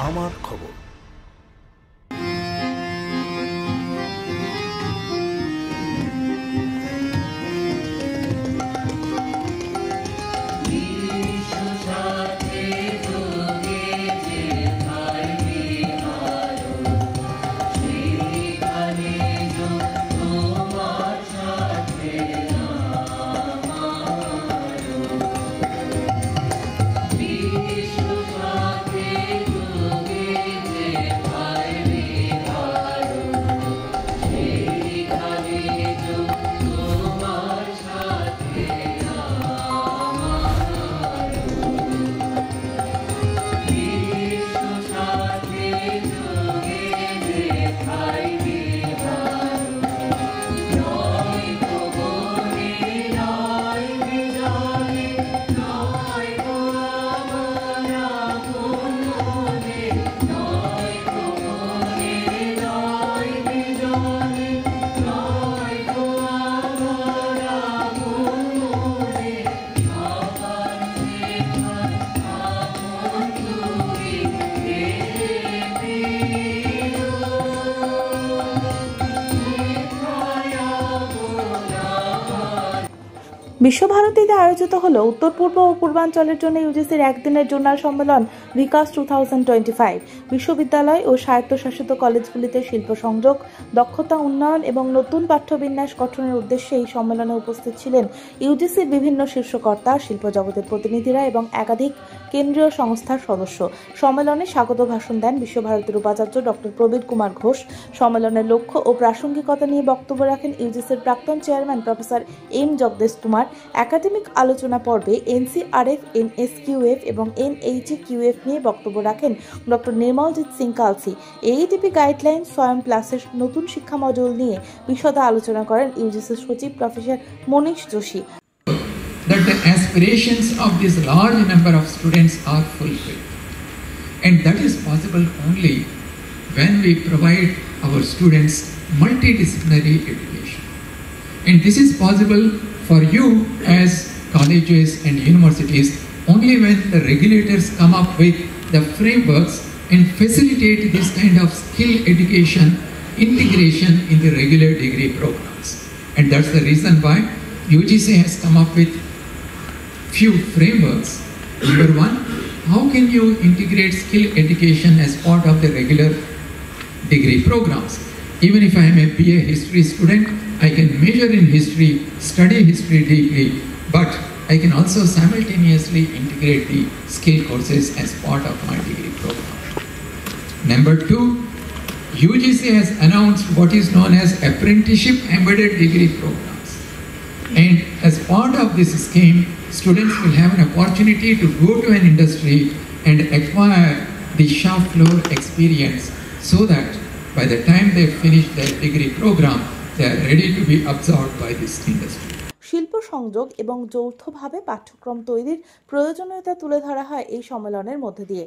আমার খবর। বিশ্বভারতীতে আয়োজিত হলো উত্তর পূর্ব ও পূর্বাঞ্চলের জন্য ইউজিসির একদিনের জোনাল সম্মেলন বিকাশ 2025। বিশ্ববিদ্যালয় ও স্বায়ত্তশাসিত কলেজগুলিতে শিল্প সংযোগ, দক্ষতা উন্নয়ন এবং নতুন পাঠ্যবিন্যাস গঠনের উদ্দেশ্যে এই সম্মেলনে উপস্থিত ছিলেন ইউজিসির বিভিন্ন শীর্ষকর্তা, শিল্প জগতের প্রতিনিধিরা এবং একাধিক কেন্দ্রীয় সংস্থার সদস্য। সম্মেলনে স্বাগত ভাষণ দেন বিশ্বভারতীর উপাচার্য ডক্টর প্রবীর কুমার ঘোষ। সম্মেলনের লক্ষ্য ও প্রাসঙ্গিকতা নিয়ে বক্তব্য রাখেন ইউজিসির প্রাক্তন chairman professor M Jagadesh Kumar. Academic আলোচনা পর্বে এনসিআরএফ, এনএসকিউএফ এবং এনএইচকিউএফ নিয়ে বক্তব্য রাখেন ডক্টর নির্মলজিৎ সিং কালসি। এইটিপি গাইডলাইন স্বয়ং প্লাসের নতুন শিক্ষা মডিউল নিয়ে বিশদ আলোচনা করেন ইউজিসির সচিব professor Manish Joshi. That the aspirations of this large number of students are fulfilled, and that is possible only when we provide our students multidisciplinary education. And this is possible for you as colleges and universities only when the regulators come up with the frameworks and facilitate this kind of skill education integration in the regular degree programs. And that's the reason why UGC has come up with few frameworks. Number one, how can you integrate skill education as part of the regular degree programs? Even if I am a BA history student, I can major in history, study history deeply, but I can also simultaneously integrate the skill courses as part of my degree program. Number two, UGC has announced what is known as apprenticeship embedded degree programs. And as part of this scheme, students will have an opportunity to go to an industry and acquire the shop floor experience so that by the time they finish their degree program, they are ready to be absorbed by this industry. শিল্প সংযোগ এবং যৌথভাবে পাঠ্যক্রম তৈরির প্রয়োজনীয়তা তুলে ধরা হয় এই সম্মেলনের মধ্যে দিয়ে।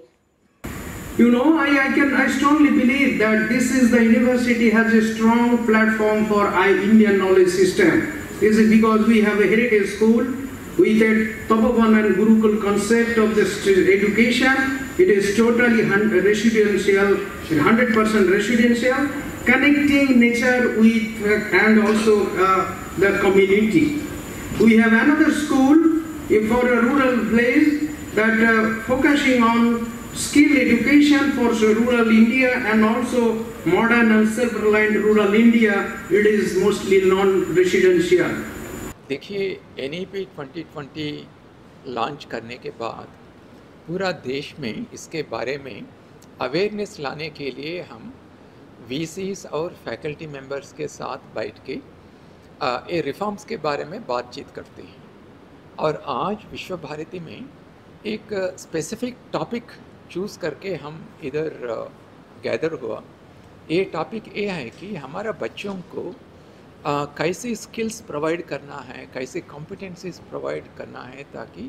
You know, I strongly believe that this is the university has a strong platform for Indian knowledge system. This is because we have a heritage school with a Tapovan and Gurukul concept of this education. It is totally residential, 100% residential, connecting nature with and also the community. We have another school for a rural place that focusing on skill education for rural India and also modern and self-reliant rural India. It is mostly non-residential. देखिए, NEP 2020 launch करने के बाद पूरा देश में इसके बारे में अवेयरनेस लाने के लिए हम VCs और फैकल्टी मेंबर्स के साथ बैठ के ये रिफॉर्म्स के बारे में बातचीत करते हैं। और आज विश्व भारती में एक स्पेसिफिक टॉपिक चूज़ करके हम इधर गैदर हुआ। ये टॉपिक ये है कि हमारा बच्चों को कैसी स्किल्स प्रोवाइड करना है, कैसे कॉम्पिटेंसीज प्रोवाइड करना है ताकि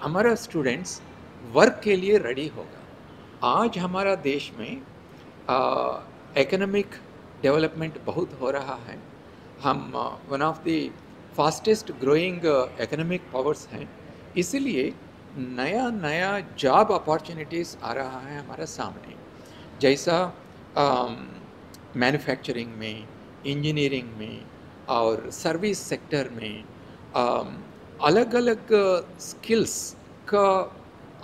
हमारा स्टूडेंट्स वर्क के लिए रेडी होगा। आज हमारा देश में एकोनॉमिक डेवलपमेंट बहुत हो रहा है। हम one of the fastest growing economic powers हैं, इसीलिए नया नया जॉब अपॉर्चुनिटीज़ आ रहा है हमारे सामने, जैसा मैन्युफैक्चरिंग में, इंजीनियरिंग में और सर्विस सेक्टर में अलग अलग स्किल्स का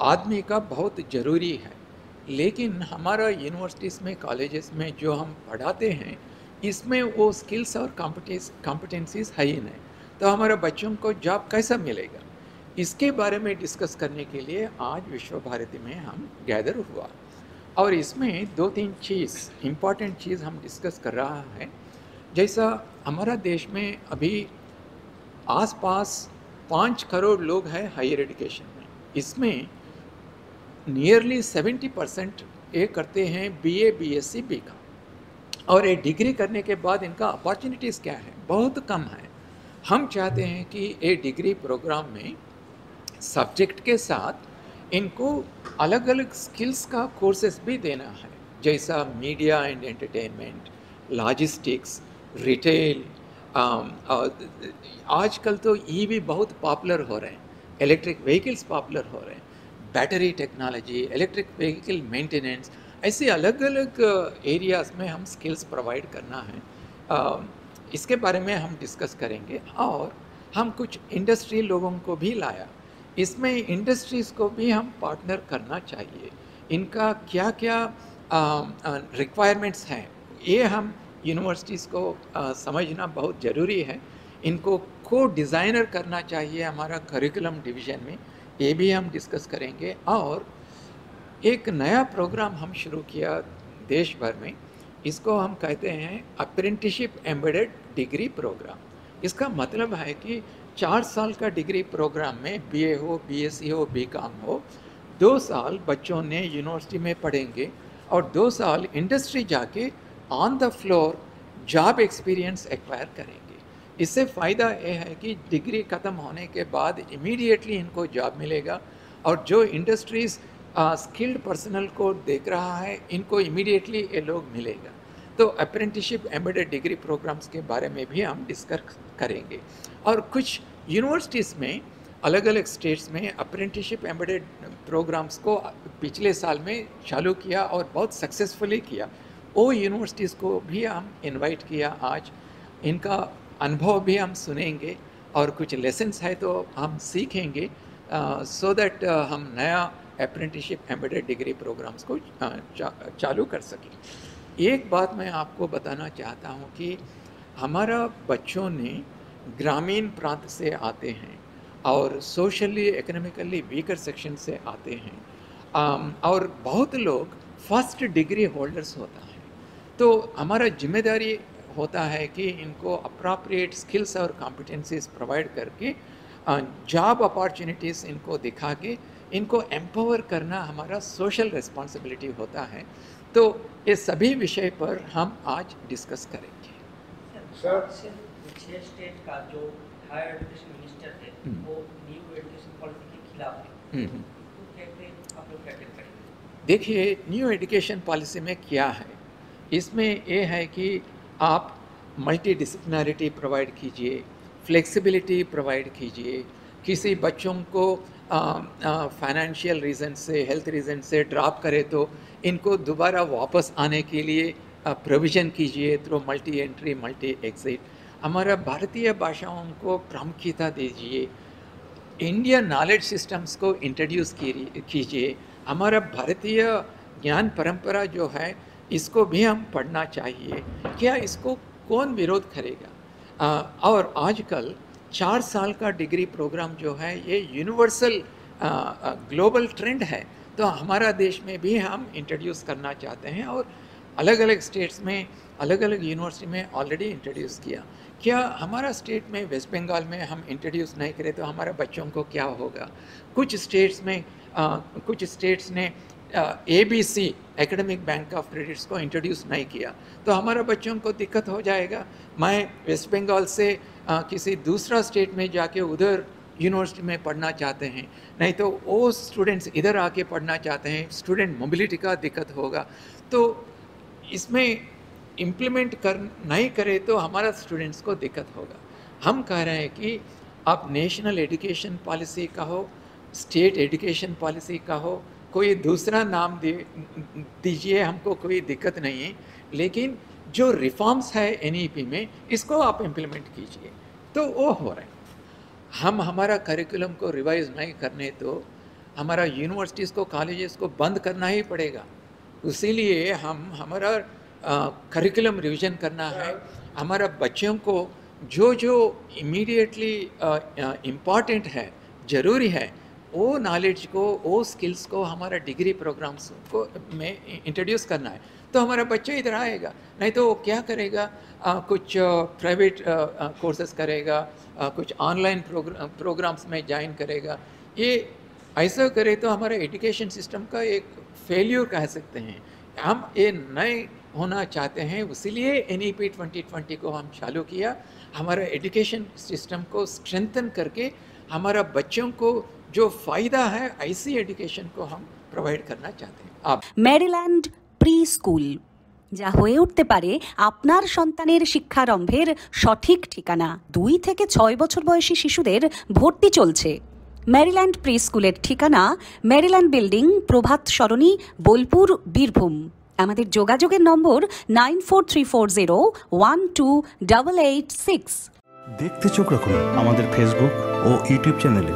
आदमी का बहुत ज़रूरी है। लेकिन हमारा यूनिवर्सिटीज़ में, कॉलेजेस में जो हम पढ़ाते हैं, इसमें वो स्किल्स और कॉम्पिटेंसीज है ही नहीं, तो हमारे बच्चों को जॉब कैसा मिलेगा? इसके बारे में डिस्कस करने के लिए आज विश्व भारती में हम गैदर हुआ, और इसमें 2-3 चीज़ इम्पॉर्टेंट चीज़ हम डिस्कस कर रहा है। जैसा हमारा देश में अभी आसपास 5 करोड़ लोग हैं हायर एजुकेशन में, इसमें नियरली 70% ये करते हैं BA BSc BCom, और ये डिग्री करने के बाद इनका अपॉर्चुनिटीज़ क्या है? बहुत कम है। हम चाहते हैं कि ये डिग्री प्रोग्राम में सब्जेक्ट के साथ इनको अलग अलग स्किल्स का कोर्सेस भी देना है, जैसा media and entertainment, logistics, retail. आजकल तो EV बहुत पॉपुलर हो रहे हैं, इलेक्ट्रिक व्हीकल्स पॉपुलर हो रहे हैं, battery technology, electric vehicle maintenance, ऐसे अलग अलग एरियाज़ में हम स्किल्स प्रोवाइड करना है। इसके बारे में हम डिस्कस करेंगे, और हम कुछ इंडस्ट्री लोगों को भी लाया। इसमें इंडस्ट्रीज़ को भी हम पार्टनर करना चाहिए, इनका क्या क्या रिक्वायरमेंट्स हैं ये हम यूनिवर्सिटीज़ को समझना बहुत ज़रूरी है। इनको को डिज़ाइनर करना चाहिए हमारा करिकुलम डिवीज़न में, ये भी हम डिस्कस करेंगे। और एक नया प्रोग्राम हम शुरू किया देश भर में, इसको हम कहते हैं अप्रेंटिसशिप एम्बेडेड डिग्री प्रोग्राम। इसका मतलब है कि 4 साल का डिग्री प्रोग्राम में BA हो, BSc हो, BCom हो, 2 साल बच्चों ने यूनिवर्सिटी में पढ़ेंगे और 2 साल इंडस्ट्री जाके on the floor job experience acquire करेंगे। इससे फ़ायदा ये है कि डिग्री ख़त्म होने के बाद इमीडिएटली इनको जॉब मिलेगा, और जो इंडस्ट्रीज़ स्किल्ड पर्सनल को देख रहा है, इनको इमीडिएटली ये लोग मिलेगा। तो अप्रेंटिसशिप एम्बेडेड डिग्री प्रोग्राम्स के बारे में भी हम डिस्कस करेंगे। और कुछ यूनिवर्सिटीज़ में, अलग अलग स्टेट्स में अप्रेंटिसशिप एम्बेडेड प्रोग्राम्स को पिछले साल में चालू किया और बहुत सक्सेसफुली किया। वो यूनिवर्सिटीज़ को भी हम इनवाइट किया आज, इनका अनुभव भी हम सुनेंगे और कुछ लेसन्स है तो हम सीखेंगे, सो दैट हम नया अप्रेंटिसशिप एम्बेडेड डिग्री प्रोग्राम्स को चालू कर सकें। एक बात मैं आपको बताना चाहता हूँ कि हमारा बच्चों ने ग्रामीण प्रांत से आते हैं और सोशली इकोनॉमिकली वीकर सेक्शन से आते हैं, और बहुत लोग फर्स्ट डिग्री होल्डर्स होता है। तो हमारा जिम्मेदारी होता है कि इनको अप्रोप्रिएट स्किल्स और कॉम्पिटेंसीज प्रोवाइड करके जॉब अपॉर्चुनिटीज़ इनको दिखा के इनको एम्पावर करना हमारा सोशल रिस्पॉन्सिबिलिटी होता है। तो ये सभी विषय पर हम आज डिस्कस करेंगे। सर, 6 स्टेट का जो हायर एजुकेशन मिनिस्टर है वो न्यू एजुकेशन पॉलिसी के खिलाफ है, तो कैसे आप लोग टैकल करेंगे? देखिए, न्यू एजुकेशन पॉलिसी में क्या है, इसमें ये है कि आप मल्टी डिसिप्लिनरिटी प्रोवाइड कीजिए, फ्लेक्सिबिलिटी प्रोवाइड कीजिए, किसी बच्चों को फाइनेंशियल रीज़न से, हेल्थ रीज़न से ड्रॉप करे तो इनको दोबारा वापस आने के लिए प्रोविज़न कीजिए through multi entry multi exit. हमारा भारतीय भाषाओं को प्रामुख्यता दीजिए, इंडियन नॉलेज सिस्टम्स को इंट्रोड्यूस कीजिए। हमारा भारतीय ज्ञान परंपरा जो है इसको भी हम पढ़ना चाहिए। क्या इसको कौन विरोध करेगा? और आजकल 4 साल का डिग्री प्रोग्राम जो है ये यूनिवर्सल ग्लोबल ट्रेंड है, तो हमारा देश में भी हम इंट्रोड्यूस करना चाहते हैं, और अलग अलग स्टेट्स में, अलग अलग यूनिवर्सिटी में ऑलरेडी इंट्रोड्यूस किया। क्या हमारा स्टेट में, वेस्ट बंगाल में हम इंट्रोड्यूस नहीं करें तो हमारे बच्चों को क्या होगा? कुछ स्टेट्स ने ABC academic bank of credits को इंट्रोड्यूस नहीं किया, तो हमारा बच्चों को दिक्कत हो जाएगा। मैं वेस्ट बंगाल से किसी दूसरा स्टेट में जाके उधर यूनिवर्सिटी में पढ़ना चाहते हैं, नहीं तो वो स्टूडेंट्स इधर आके पढ़ना चाहते हैं, स्टूडेंट मोबिलिटी का दिक्कत होगा। तो इसमें इम्प्लीमेंट नहीं करे तो हमारा स्टूडेंट्स को दिक्कत होगा। हम कह रहे हैं कि आप नेशनल एजुकेशन पॉलिसी कहो, स्टेट एजुकेशन पॉलिसी का हो, कोई दूसरा नाम दीजिए, हमको कोई दिक्कत नहीं है, लेकिन जो रिफॉर्म्स है NEP में इसको आप इम्प्लीमेंट कीजिए। तो वो हो रहा है। हम हमारा करिकुलम को रिवाइज नहीं करने तो हमारा यूनिवर्सिटीज़ को, कॉलेजेस को बंद करना ही पड़ेगा। इसीलिए हमारा करिकुलम रिवीजन करना है। हमारा बच्चों को जो जो इमीडिएटली इम्पॉर्टेंट है, ज़रूरी है, वो नॉलेज को, वो स्किल्स को हमारा डिग्री प्रोग्राम्स को में इंट्रोड्यूस करना है। तो हमारा बच्चा इधर आएगा, नहीं तो वो क्या करेगा, कुछ प्राइवेट कोर्सेज करेगा, कुछ ऑनलाइन प्रोग्राम्स में ज्वाइन करेगा। ये ऐसा करे तो हमारा एजुकेशन सिस्टम का एक फेल्यूर कह सकते हैं। हम ये नहीं होना चाहते हैं, इसीलिए NEP 2020 को हम चालू किया। हमारा एजुकेशन सिस्टम को स्ट्रेंथन करके हमारा बच्चों को जो फ़ायदा है ऐसी एजुकेशन को हम प्रोवाइड करना चाहते हैं। आप মেরিল্যান্ড প্রি স্কুল যা হয়ে উঠতে পারে আপনার সন্তানের শিক্ষারম্ভের সঠিক ঠিকানা। 2 থেকে 6 বছর বয়সী শিশুদের ভর্তি চলছে। মেরিল্যান্ড প্রি স্কুলের ঠিকানা মেরিল্যান্ড বিল্ডিং, প্রভাত সরণি, বোলপুর, বীরভূম। আমাদের যোগাযোগের নম্বর 9434012886। দেখতে চোখ রাখুন আমাদের ফেসবুক ও ইউটিউব চ্যানেলে।